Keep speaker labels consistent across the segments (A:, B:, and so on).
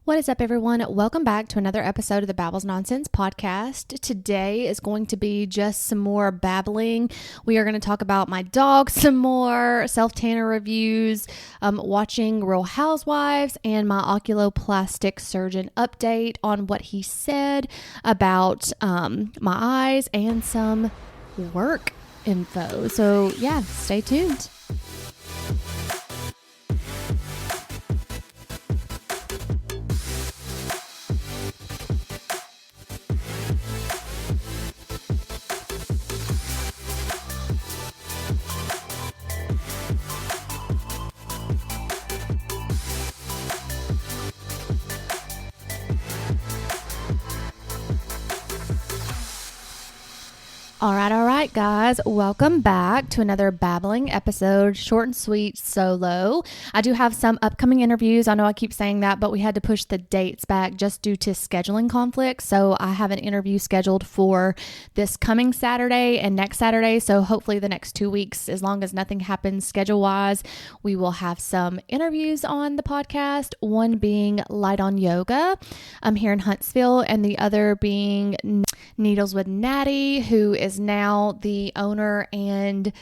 A: What is up, everyone? Welcome back to another episode of the Babbles Nonsense podcast. Today is going to be just some more babbling. We are going to talk about my dog some more, self-tanner reviews, watching Real Housewives, and my oculoplastic surgeon update on what he said about my eyes and some work info. So yeah, stay tuned. All right, guys. Welcome back to another babbling episode, short and sweet, solo. I do have some upcoming interviews. I know I keep saying that, but we had to push the dates back just due to scheduling conflicts. So I have an interview scheduled for this coming Saturday and next Saturday. So hopefully the next 2 weeks, as long as nothing happens schedule-wise, we will have some interviews on the podcast. One being Light on Yoga here in Huntsville, and the other being Needles with Natty, who is now the owner and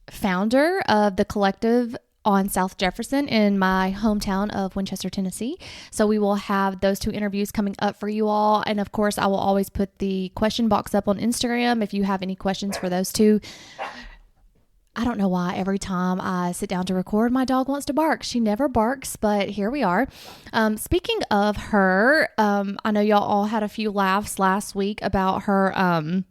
A: founder of the collective on South Jefferson in my hometown of Winchester, Tennessee. So we will have those two interviews coming up for you all. And of course, I will always put the question box up on Instagram if you have any questions for those two. I don't know why every time I sit down to record, my dog wants to bark. She never barks, but here we are. Speaking of her, I know y'all all had a few laughs last week about her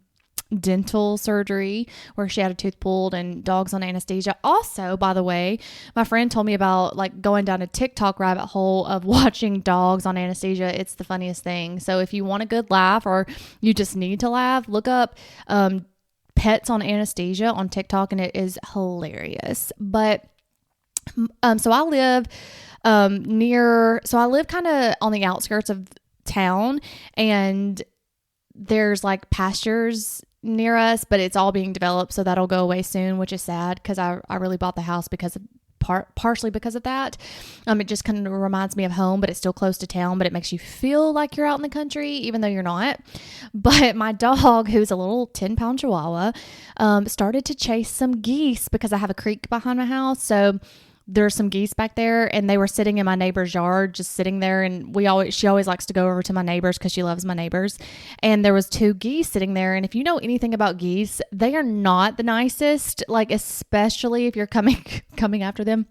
A: dental surgery where she had a tooth pulled and dogs on anesthesia. Also, by the way, my friend told me about like going down a TikTok rabbit hole of watching dogs on anesthesia. It's the funniest thing. So if you want a good laugh or you just need to laugh, look up pets on anesthesia on TikTok, and it is hilarious. But so I live I live kind of on the outskirts of town, and there's like pastures near us, but it's all being developed, so that'll go away soon, which is sad because I really bought the house because of partially because of that. It just kind of reminds me of home, but it's still close to town, but it makes you feel like you're out in the country, even though you're not. But my dog, who's a little 10-pound Chihuahua, started to chase some geese because I have a creek behind my house. So there's some geese back there, and they were sitting in my neighbor's yard, just sitting there. And she always likes to go over to my neighbors because she loves my neighbors. And there was 2 geese sitting there. And if you know anything about geese, they are not the nicest, like especially if you're coming after them.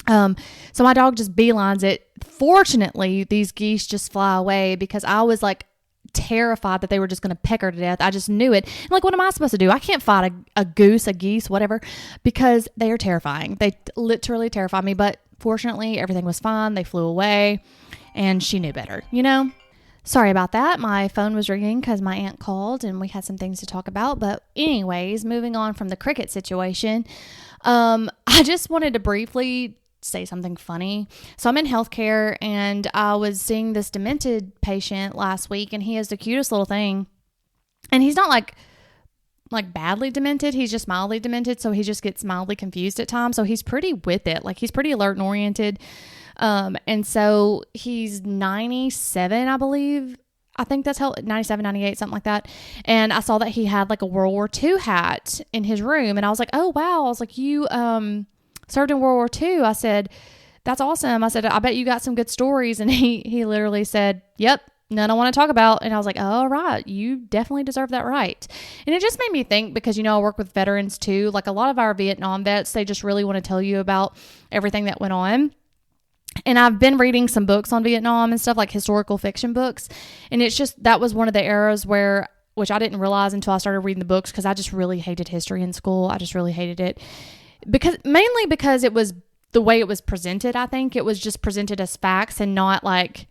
A: So my dog just beelines it. Fortunately, these geese just fly away because I was like terrified that they were just going to peck her to death. I just knew it. And like, what am I supposed to do? I can't fight a goose, a geese, whatever, because they are terrifying. They literally terrify me. But fortunately, everything was fine. They flew away, and she knew better, you know? Sorry about that. My phone was ringing because my aunt called and we had some things to talk about. But anyways, moving on from the cricket situation, I just wanted to briefly say something funny. So I'm in healthcare, and I was seeing this demented patient last week, and he is the cutest little thing. And he's not like badly demented. He's just mildly demented. So he just gets mildly confused at times. So he's pretty with it. Like, he's pretty alert and oriented. And so he's 97, I believe. I think that's how 97, 98, something like that. And I saw that he had like a World War II hat in his room. And I was like, oh, wow. I was like, you, served in World War II. I said, that's awesome. I said, I bet you got some good stories. And he literally said, yep, none I want to talk about. And I was like, oh, all right, you definitely deserve that right. And it just made me think because, I work with veterans too. Like a lot of our Vietnam vets, they just really want to tell you about everything that went on. And I've been reading some books on Vietnam and stuff, like historical fiction books. And it's just, that was one of the eras which I didn't realize until I started reading the books, because I just really hated history in school. I just really hated it. Mainly because it was the way it was presented. I think it was just presented as facts and not like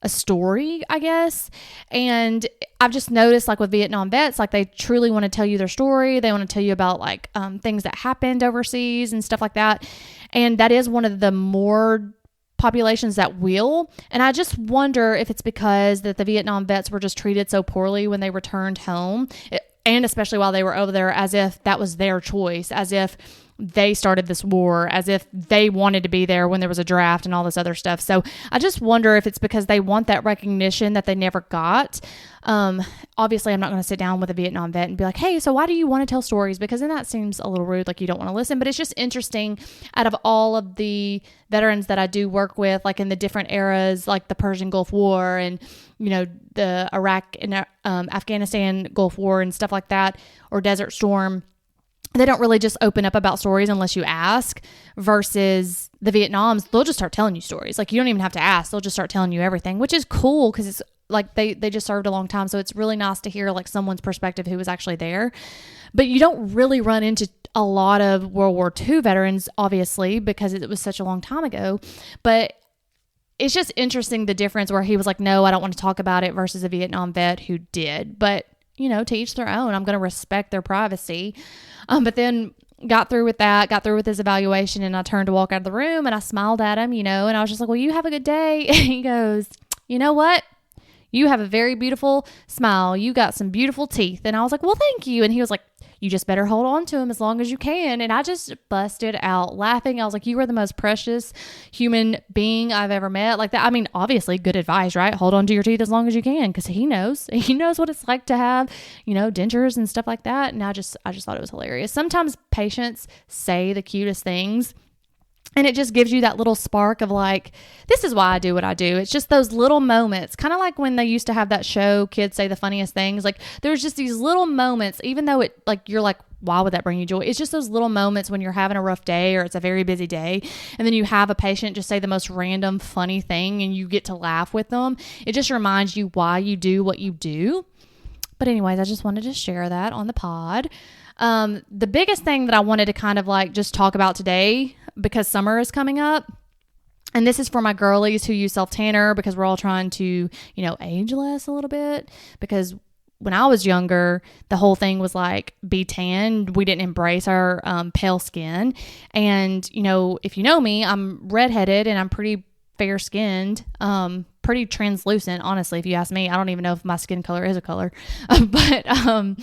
A: a story, I guess. And I've just noticed, like with Vietnam vets, like they truly want to tell you their story. They want to tell you about like things that happened overseas and stuff like that. And that is one of the more populations that will. And I just wonder if it's because that the Vietnam vets were just treated so poorly when they returned home. And especially while they were over there, as if that was their choice, as if they started this war, as if they wanted to be there when there was a draft and all this other stuff. So I just wonder if it's because they want that recognition that they never got. Obviously I'm not going to sit down with a Vietnam vet and be like, hey, so why do you want to tell stories? Because then that seems a little rude, like you don't want to listen. But it's just interesting, out of all of the veterans that I do work with, like in the different eras, like the Persian Gulf War and, you know, the Iraq and Afghanistan Gulf War and stuff like that, or Desert Storm, they don't really just open up about stories unless you ask, versus the Vietnams, they'll just start telling you stories. Like you don't even have to ask. They'll just start telling you everything, which is cool because it's like they just served a long time. So it's really nice to hear like someone's perspective who was actually there. But you don't really run into a lot of World War II veterans, obviously, because it was such a long time ago. But it's just interesting, the difference where he was like, no, I don't want to talk about it, versus a Vietnam vet who did. But, you know, to each their own. I'm going to respect their privacy. But then got through with his evaluation, and I turned to walk out of the room, and I smiled at him, you know, and I was just like, well, you have a good day. And he goes, you know what? You have a very beautiful smile. You got some beautiful teeth. And I was like, well, thank you. And he was like, you just better hold on to him as long as you can. And I just busted out laughing. I was like, you are the most precious human being I've ever met. Like that. I mean, obviously good advice, right? Hold on to your teeth as long as you can, because he knows what it's like to have, you know, dentures and stuff like that. And I just thought it was hilarious. Sometimes patients say the cutest things, and it just gives you that little spark of like, this is why I do what I do. It's just those little moments, kind of like when they used to have that show, Kids Say the Funniest Things. Like there's just these little moments, even though it like, you're like, why would that bring you joy? It's just those little moments when you're having a rough day or it's a very busy day, and then you have a patient just say the most random funny thing and you get to laugh with them. It just reminds you why you do what you do. But anyways, I just wanted to share that on the pod. The biggest thing that I wanted to kind of like just talk about today, because summer is coming up, and this is for my girlies who use self-tanner, because we're all trying to, you know, age less a little bit. Because when I was younger, the whole thing was like, be tan. We didn't embrace our pale skin. And, you know, if you know me, I'm redheaded and I'm pretty fair skinned, pretty translucent, honestly, if you ask me. I don't even know if my skin color is a color, but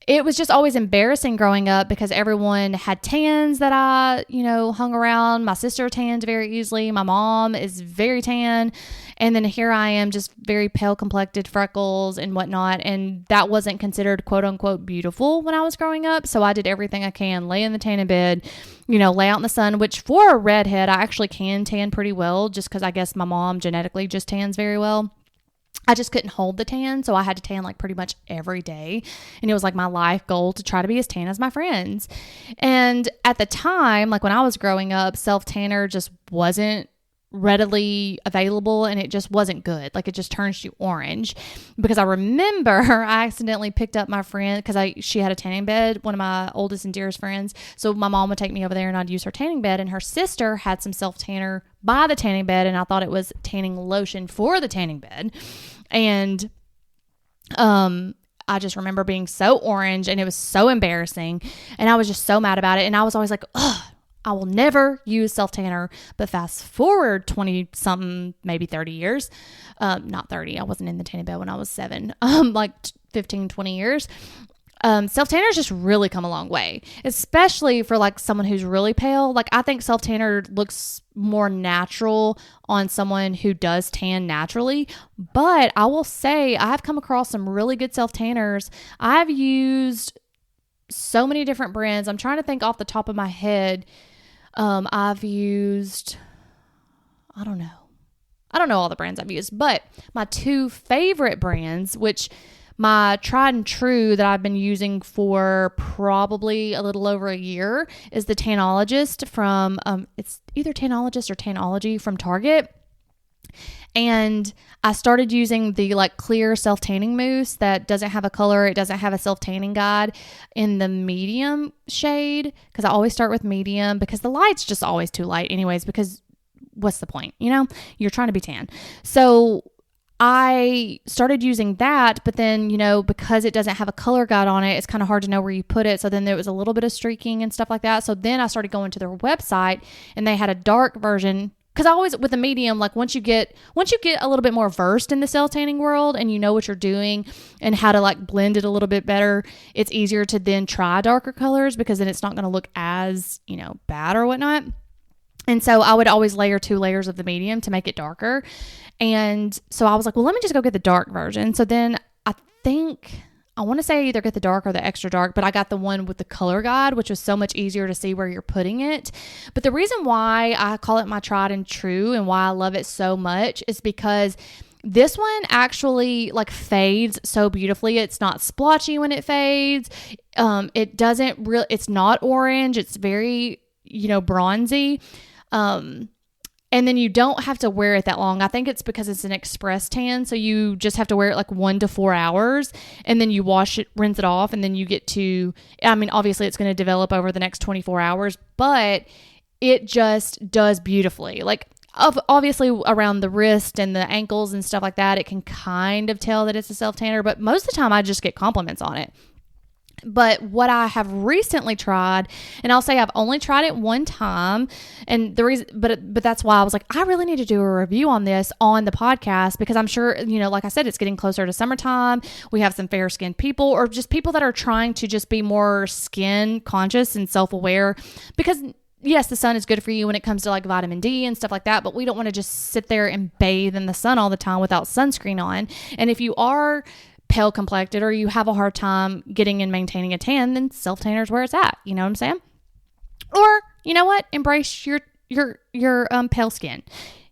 A: it was just always embarrassing growing up, because everyone had tans that I, you know, hung around. My sister tanned very easily. My mom is very tan. And then here I am, just very pale complected, freckles and whatnot. And that wasn't considered quote unquote beautiful when I was growing up. So I did everything I can, lay in the tanning bed, you know, lay out in the sun, which for a redhead, I actually can tan pretty well, just because I guess my mom genetically just tans very well. I just couldn't hold the tan, so I had to tan like pretty much every day. And it was like my life goal to try to be as tan as my friends. And at the time, like when I was growing up, self-tanner just wasn't readily available, and it just wasn't good. Like it just turns you orange. Because I remember I accidentally picked up my friend, because she had a tanning bed, one of my oldest and dearest friends. So my mom would take me over there and I'd use her tanning bed, and her sister had some self-tanner by the tanning bed, and I thought it was tanning lotion for the tanning bed. And I just remember being so orange, and it was so embarrassing, and I was just so mad about it. And I was always like, ugh, I will never use self-tanner. But fast forward 20 something, maybe 30 years, not 30. I wasn't in the tanning bed when I was 7, like 15, 20 years. Self-tanners just really come a long way, especially for like someone who's really pale. Like I think self-tanner looks more natural on someone who does tan naturally. But I will say I've come across some really good self-tanners. I've used so many different brands. I'm trying to think off the top of my head. I've used, I don't know all the brands I've used, but my 2 favorite brands, which my tried and true that I've been using for probably a little over a year, is the Tanologist from, it's either Tanologist or Tanology from Target. And I started using the like clear self-tanning mousse that doesn't have a color. It doesn't have a self-tanning guide, in the medium shade, because I always start with medium, because the light's just always too light anyways, because what's the point? You know, you're trying to be tan. So I started using that, but then, you know, because it doesn't have a color guide on it, it's kind of hard to know where you put it. So then there was a little bit of streaking and stuff like that. So then I started going to their website, and they had a dark version because I always, with the medium, like once you get a little bit more versed in the self tanning world and you know what you're doing and how to like blend it a little bit better, it's easier to then try darker colors because then it's not going to look as, bad or whatnot. And so I would always layer 2 layers of the medium to make it darker. And so I was like, well, let me just go get the dark version. So then I want to say I either get the dark or the extra dark, but I got the one with the color guide, which was so much easier to see where you're putting it. But the reason why I call it my tried and true and why I love it so much is because this one actually like fades so beautifully. It's not splotchy when it fades. It doesn't really, it's not orange. It's very, bronzy. And then you don't have to wear it that long. I think it's because it's an express tan. So you just have to wear it like 1 to 4 hours and then you wash it, rinse it off. And then you get to, obviously it's going to develop over the next 24 hours, but it just does beautifully. Like obviously around the wrist and the ankles and stuff like that, it can kind of tell that it's a self tanner, but most of the time I just get compliments on it. But what I have recently tried, and I'll say I've only tried it one time, and the reason, but that's why I was like, I really need to do a review on this on the podcast because I'm sure, like I said, it's getting closer to summertime. We have some fair skinned people or just people that are trying to just be more skin conscious and self-aware because yes, the sun is good for you when it comes to like vitamin D and stuff like that, but we don't want to just sit there and bathe in the sun all the time without sunscreen on. And if you are pale-complected or you have a hard time getting and maintaining a tan, then self-tanner is where it's at. You know what I'm saying? Or, you know what? Embrace your pale skin.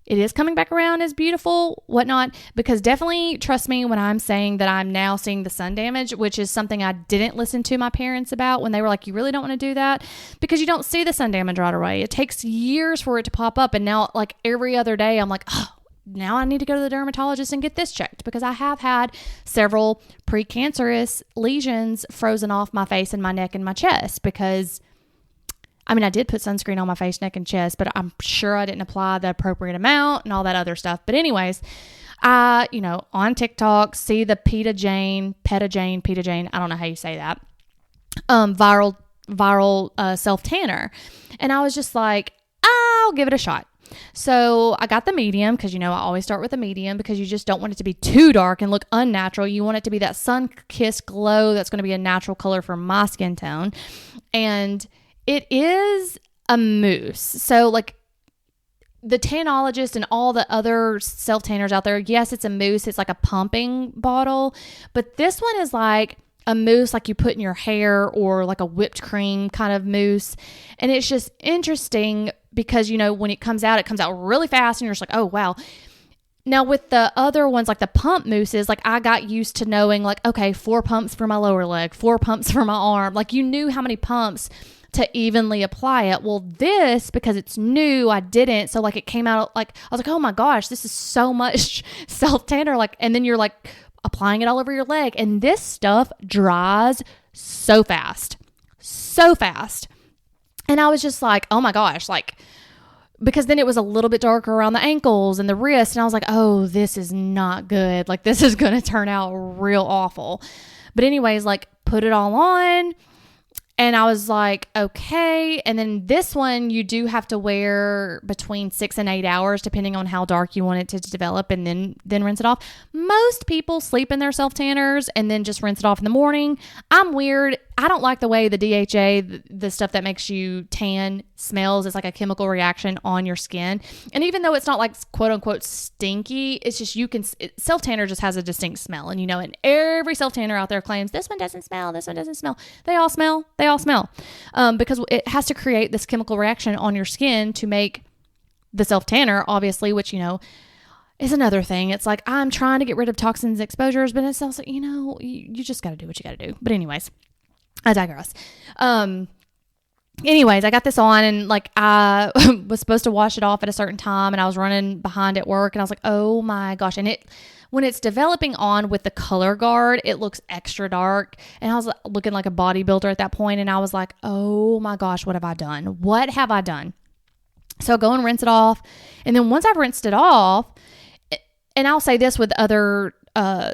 A: It is coming back around as beautiful, whatnot, because definitely trust me when I'm saying that I'm now seeing the sun damage, which is something I didn't listen to my parents about when they were like, you really don't want to do that because you don't see the sun damage right away. It takes years for it to pop up. And now like every other day I'm like, oh, now I need to go to the dermatologist and get this checked because I have had several precancerous lesions frozen off my face and my neck and my chest because I did put sunscreen on my face, neck, and chest, but I'm sure I didn't apply the appropriate amount and all that other stuff. But anyways, I, on TikTok, see the Peta Jane, I don't know how you say that, viral self-tanner. And I was just like, I'll give it a shot. So I got the medium because, I always start with the medium because you just don't want it to be too dark and look unnatural. You want it to be that sun-kissed glow that's going to be a natural color for my skin tone. And it is a mousse. So like the Tanologist and all the other self-tanners out there, yes, it's a mousse. It's like a pumping bottle. But this one is like a mousse like you put in your hair or like a whipped cream kind of mousse. And it's just interesting because, when it comes out really fast and you're just like, oh, wow. Now with the other ones, like the pump mousses, like I got used to knowing like, okay, 4 pumps for my lower leg, 4 pumps for my arm. Like you knew how many pumps to evenly apply it. Well, this, because it's new, I didn't. So like it came out like, I was like, oh my gosh, this is so much self-tanner. Like, and then you're like applying it all over your leg. And this stuff dries so fast. And I was just like, oh my gosh, like, because then it was a little bit darker around the ankles and the wrist. And I was like, oh, this is not good. Like, this is going to turn out real awful. But anyways, like, put it all on. And I was like, okay. And then this one, you do have to wear between 6 and 8 hours, depending on how dark you want it to develop, and then rinse it off. Most people sleep in their self-tanners and then just rinse it off in the morning. I'm weird. I don't like the way the DHA, the stuff that makes you tan, smells. It's like a chemical reaction on your skin. And even though it's not like quote unquote stinky, it's just self-tanner just has a distinct smell. And and every self-tanner out there claims this one doesn't smell, this one doesn't smell. They all smell. Because it has to create this chemical reaction on your skin to make the self-tanner, obviously, which, is another thing. It's like, I'm trying to get rid of toxins and exposures, but it's also, you just got to do what you got to do. But anyways, I digress. Anyways, I got this on and like I was supposed to wash it off at a certain time and I was running behind at work and I was like, oh my gosh. And when it's developing on with the color guard, it looks extra dark. And I was looking like a bodybuilder at that point and I was like, oh my gosh, what have I done? What have I done? So I go and rinse it off. And then once I've rinsed it off, and I'll say this with other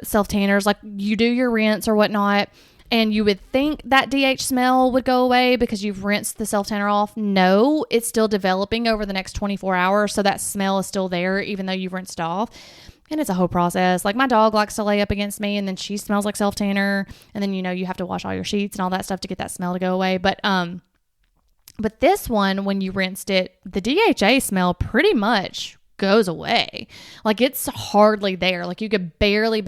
A: self-tanners, like you do your rinse or whatnot. And you would think that DH smell would go away because you've rinsed the self-tanner off. No, it's still developing over the next 24 hours. So that smell is still there even though you've rinsed it off. And it's a whole process. Like my dog likes to lay up against me and then she smells like self-tanner. And then, you have to wash all your sheets and all that stuff to get that smell to go away. But this one, when you rinsed it, the DHA smell pretty much goes away. Like it's hardly there. Like you could barely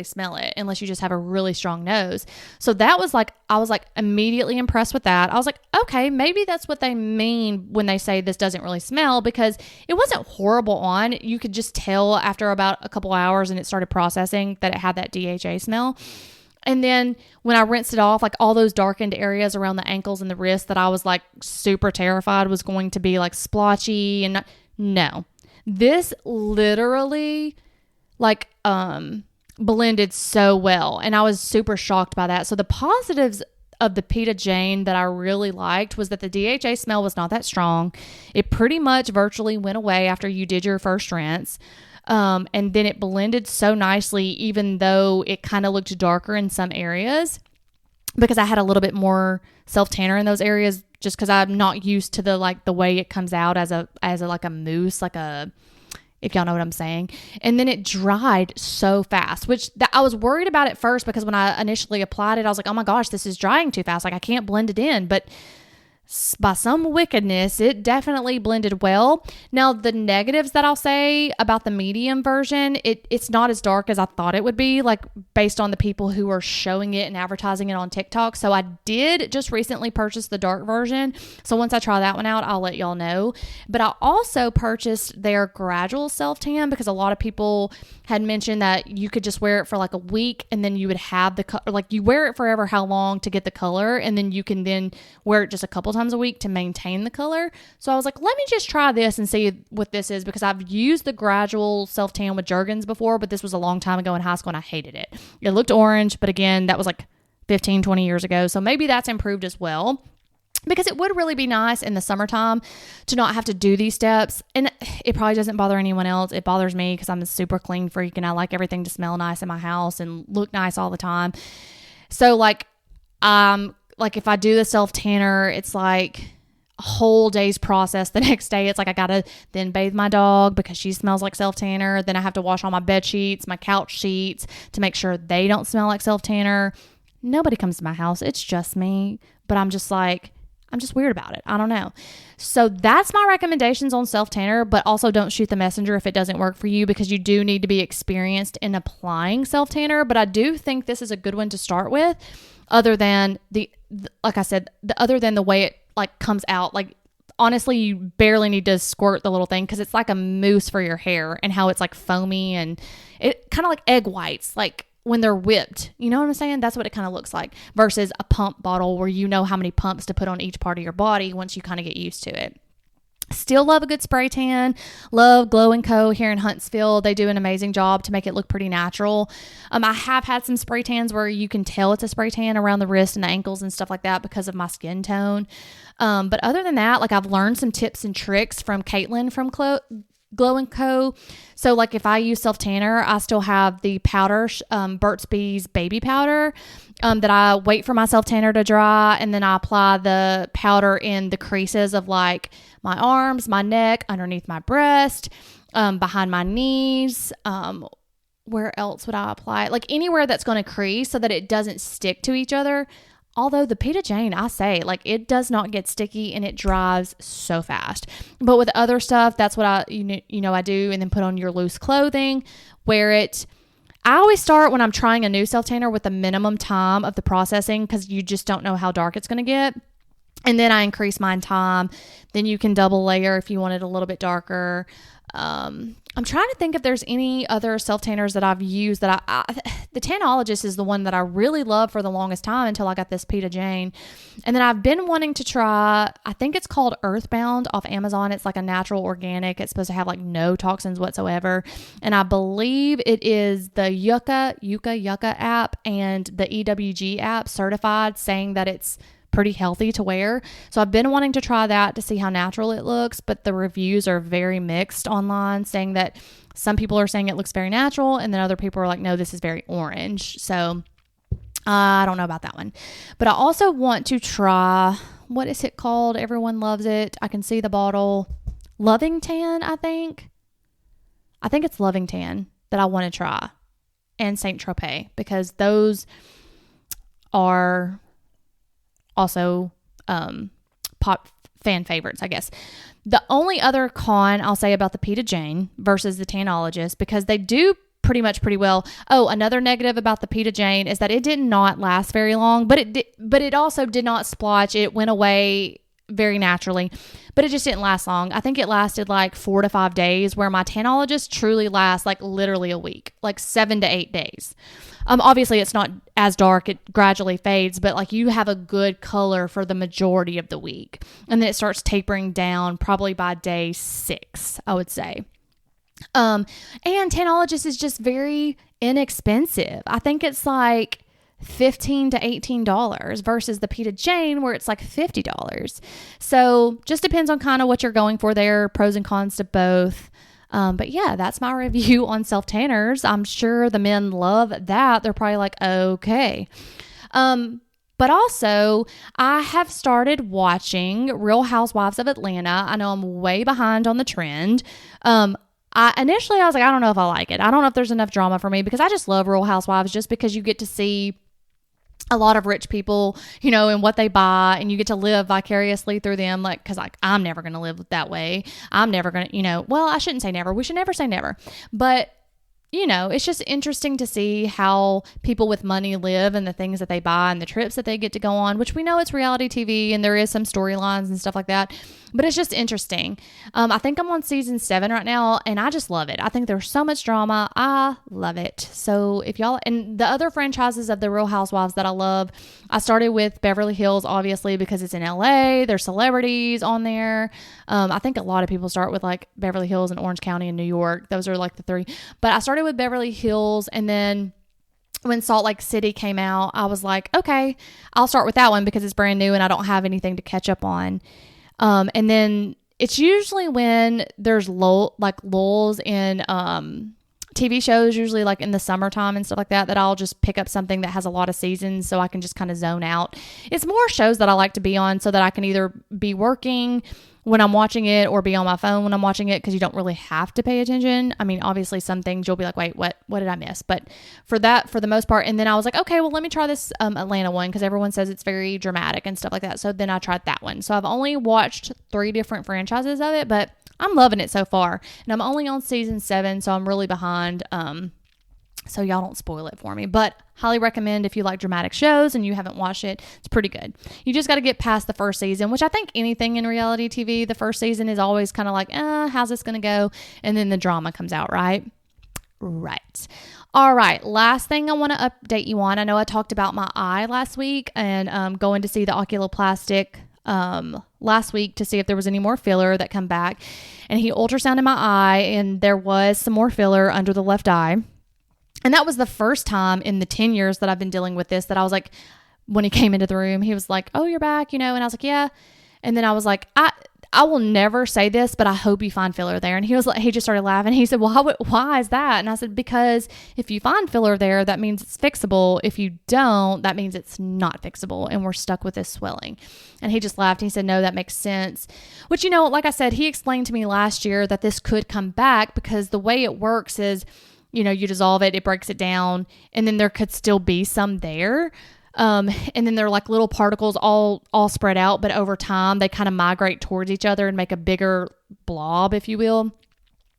A: smell it unless you just have a really strong nose. So that was like, I was like immediately impressed with that. I was like, okay, maybe that's what they mean when they say this doesn't really smell, because it wasn't horrible on. You could just tell after about a couple hours and it started processing that it had that DHA smell. And then when I rinsed it off, like all those darkened areas around the ankles and the wrists that I was like super terrified was going to be like splotchy, and no. This literally like blended so well, and I was super shocked by that. So the positives of the Peta Jane that I really liked was that the DHA smell was not that strong. It pretty much virtually went away after you did your first rinse. And then it blended so nicely, even though it kind of looked darker in some areas, because I had a little bit more self-tanner in those areas, just because I'm not used to the way it comes out as a like a mousse, if y'all know what I'm saying. And then it dried so fast, which I was worried about at first, because when I initially applied it, I was like, oh my gosh, this is drying too fast. Like I can't blend it in, but by some wickedness, it definitely blended well. Now, the negatives that I'll say about the medium version, it's not as dark as I thought it would be, like based on the people who are showing it and advertising it on TikTok. So I did just recently purchase the dark version. So once I try that one out, I'll let y'all know. But I also purchased their gradual self-tan, because a lot of people had mentioned that you could just wear it for like a week and then you would have the color, like you wear it forever how long to get the color, and then you can then wear it just a couple times a week to maintain the color. So I was like, let me just try this and see what this is, because I've used the gradual self-tan with Jergens before, but this was a long time ago in high school and I hated it. It looked orange, but again, that was like 15, 20 years ago. So maybe that's improved as well, because it would really be nice in the summertime to not have to do these steps. And it probably doesn't bother anyone else. It bothers me because I'm a super clean freak and I like everything to smell nice in my house and look nice all the time. So like if I do the self-tanner, it's like a whole day's process. The next day, it's like I gotta then bathe my dog because she smells like self-tanner. Then I have to wash all my bed sheets, my couch sheets, to make sure they don't smell like self-tanner. Nobody comes to my house. It's just me. But I'm just weird about it. I don't know. So that's my recommendations on self-tanner, but also don't shoot the messenger if it doesn't work for you, because you do need to be experienced in applying self-tanner. But I do think this is a good one to start with, other than other than the way it like comes out. Like honestly, you barely need to squirt the little thing, because it's like a mousse for your hair, and how it's like foamy and it kind of like egg whites, like when they're whipped, you know what I'm saying? That's what it kind of looks like, versus a pump bottle where you know how many pumps to put on each part of your body once you kind of get used to it. Still love a good spray tan. Love Glow & Co. here in Huntsville. They do an amazing job to make it look pretty natural. I have had some spray tans where you can tell it's a spray tan around the wrist and the ankles and stuff like that because of my skin tone. But other than that, like I've learned some tips and tricks from Caitlin from Glow & Co. So like if I use self-tanner, I still have the powder, Burt's Bees baby powder, that I wait for my self-tanner to dry, and then I apply the powder in the creases of like my arms, my neck, underneath my breast, behind my knees. Where else would I apply it? Like anywhere that's going to crease so that it doesn't stick to each other. Although the Peta Jane, I say, like it does not get sticky and it dries so fast. But with other stuff, that's what I do, and then put on your loose clothing, wear it. I always start when I'm trying a new self-tanner with the minimum time of the processing, because you just don't know how dark it's going to get. And then I increase my time. Then you can double layer if you want it a little bit darker. I'm trying to think if there's any other self-tanners that I've used that the Tanologist is the one that I really loved for the longest time until I got this Peta Jane. And then I've been wanting to try, I think it's called Earthbound off Amazon. It's like a natural organic. It's supposed to have like no toxins whatsoever. And I believe it is the Yucca app and the EWG app certified, saying that it's pretty healthy to wear. So I've been wanting to try that to see how natural it looks, but the reviews are very mixed online, saying that some people are saying it looks very natural, and then other people are like, no, this is very orange. So I don't know about that one. But I also want to try, what is it called? Everyone loves it. I can see the bottle. Loving Tan, I think. I think it's Loving Tan that I want to try. And Saint Tropez, because those are also pop fan favorites, I guess. The only other con I'll say about the Peta Jane versus the Tanologist, because they do pretty well. Oh, another negative about the Peta Jane is that it did not last very long, but it also did not splotch. It went away very naturally, but it just didn't last long. I think it lasted like 4 to 5 days, where my Tanologist truly lasts like literally a week, like 7 to 8 days. Obviously it's not as dark, it gradually fades, but like you have a good color for the majority of the week. And then it starts tapering down probably by day 6, I would say. And Tanologist is just very inexpensive. I think it's like $15 to $18 versus the Peta Jane, where it's like $50. So just depends on kind of what you're going for there, pros and cons to both. But yeah, that's my review on self tanners. I'm sure the men love that. They're probably like, okay. But also, I have started watching Real Housewives of Atlanta. I know I'm way behind on the trend. Initially I was like, I don't know if I like it. I don't know if there's enough drama for me, because I just love Real Housewives, just because you get to see a lot of rich people, you know, and what they buy, and you get to live vicariously through them. Like, cause like, I'm never going to live that way. I'm never going to, you know, well, I shouldn't say never. We should never say never, but you know, it's just interesting to see how people with money live, and the things that they buy, and the trips that they get to go on, which we know it's reality TV and there is some storylines and stuff like that, but it's just interesting. I think I'm on season 7 right now, and I just love it. I think there's so much drama. I love it. So if y'all, and the other franchises of the Real Housewives that I love, I started with Beverly Hills, obviously, because it's in LA. There's celebrities on there. I think a lot of people start with like Beverly Hills and Orange County in New York. Those are like the 3, but I started with Beverly Hills, and then when Salt Lake City came out, I was like, okay, I'll start with that one because it's brand new and I don't have anything to catch up on. And then it's usually when there's lulls in TV shows, usually like in the summertime and stuff like that, that I'll just pick up something that has a lot of seasons so I can just kind of zone out. It's more shows that I like to be on so that I can either be working when I'm watching it or be on my phone when I'm watching it, because you don't really have to pay attention. I mean, obviously some things you'll be like, wait, what did I miss? But for the most part, and then I was like, okay, well, let me try this Atlanta one, because everyone says it's very dramatic and stuff like that. So then I tried that one. So I've only watched 3 different franchises of it, but I'm loving it so far. And I'm only on season 7, so I'm really behind. So y'all don't spoil it for me, but highly recommend if you like dramatic shows and you haven't watched it. It's pretty good. You just got to get past the first season, which I think anything in reality TV, the first season is always kind of like, how's this going to go? And then the drama comes out, right? Right. All right. Last thing I want to update you on. I know I talked about my eye last week and going to see the oculoplastic last week to see if there was any more filler that come back. And he ultrasounded my eye, and there was some more filler under the left eye. And that was the first time in the 10 years that I've been dealing with this that I was like, when he came into the room, he was like, oh, you're back, you know? And I was like, yeah. And then I was like, I will never say this, but I hope you find filler there. And he was like, he just started laughing. He said, well, why is that? And I said, because if you find filler there, that means it's fixable. If you don't, that means it's not fixable, and we're stuck with this swelling. And he just laughed. He said, no, that makes sense. Which, you know, like I said, he explained to me last year that this could come back, because the way it works is, you know, you dissolve it, it breaks it down, and then there could still be some there. And then they're like little particles all spread out, but over time they kind of migrate towards each other and make a bigger blob, if you will.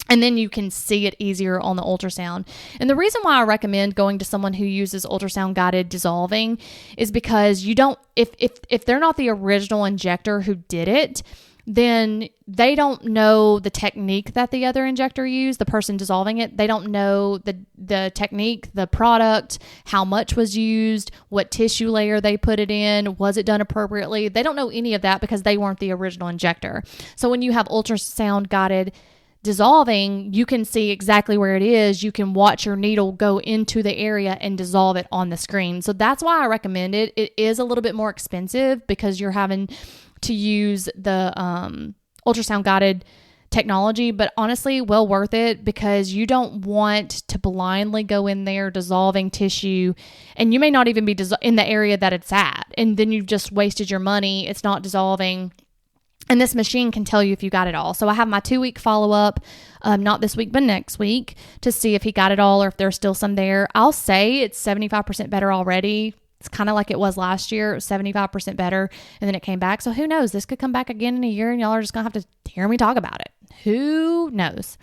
A: And then you can see it easier on the ultrasound. And the reason why I recommend going to someone who uses ultrasound guided dissolving is because you don't, if they're not the original injector who did it, then they don't know the technique that the other injector used, the person dissolving it. They don't know the technique, the product, how much was used, what tissue layer they put it in, was it done appropriately. They don't know any of that because they weren't the original injector. So when you have ultrasound guided dissolving, you can see exactly where it is. You can watch your needle go into the area and dissolve it on the screen. So that's why I recommend it. It is a little bit more expensive because you're having to use the ultrasound guided technology, but honestly, well worth it, because you don't want to blindly go in there dissolving tissue, and you may not even be in the area that it's at, and then you've just wasted your money. It's not dissolving. And this machine can tell you if you got it all. So I have my 2-week follow-up, not this week, but next week, to see if he got it all or if there's still some there. I'll say it's 75% better already. It's kind of like it was last year. It was 75% better, and then it came back. So who knows? This could come back again in a year, and y'all are just going to have to hear me talk about it. Who knows?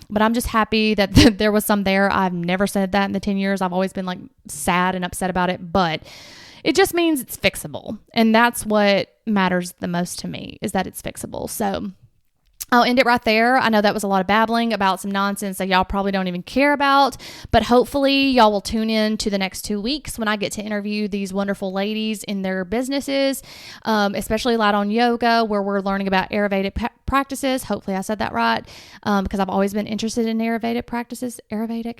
A: But I'm just happy that there was some there. I've never said that in the 10 years. I've always been like sad and upset about it, but it just means it's fixable. And that's what matters the most to me, is that it's fixable. So I'll end it right there. I know that was a lot of babbling about some nonsense that y'all probably don't even care about, but hopefully y'all will tune in to the next 2 weeks when I get to interview these wonderful ladies in their businesses, especially Light on Yoga, where we're learning about Ayurvedic practices. Hopefully I said that right, because I've always been interested in Ayurvedic practices. Ayurvedic.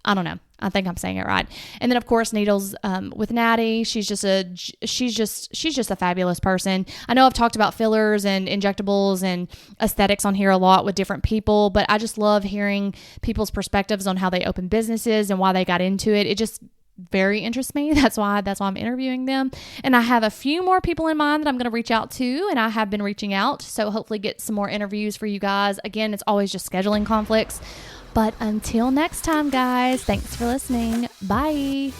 A: I don't know. I think I'm saying it right. And then of course needles with Natty. She's just a fabulous person. I know I've talked about fillers and injectables and aesthetics on here a lot with different people, but I just love hearing people's perspectives on how they open businesses and why they got into it. It just very interests me. That's why I'm interviewing them. And I have a few more people in mind that I'm going to reach out to, and I have been reaching out. So hopefully get some more interviews for you guys. Again, it's always just scheduling conflicts. But until next time, guys, thanks for listening. Bye.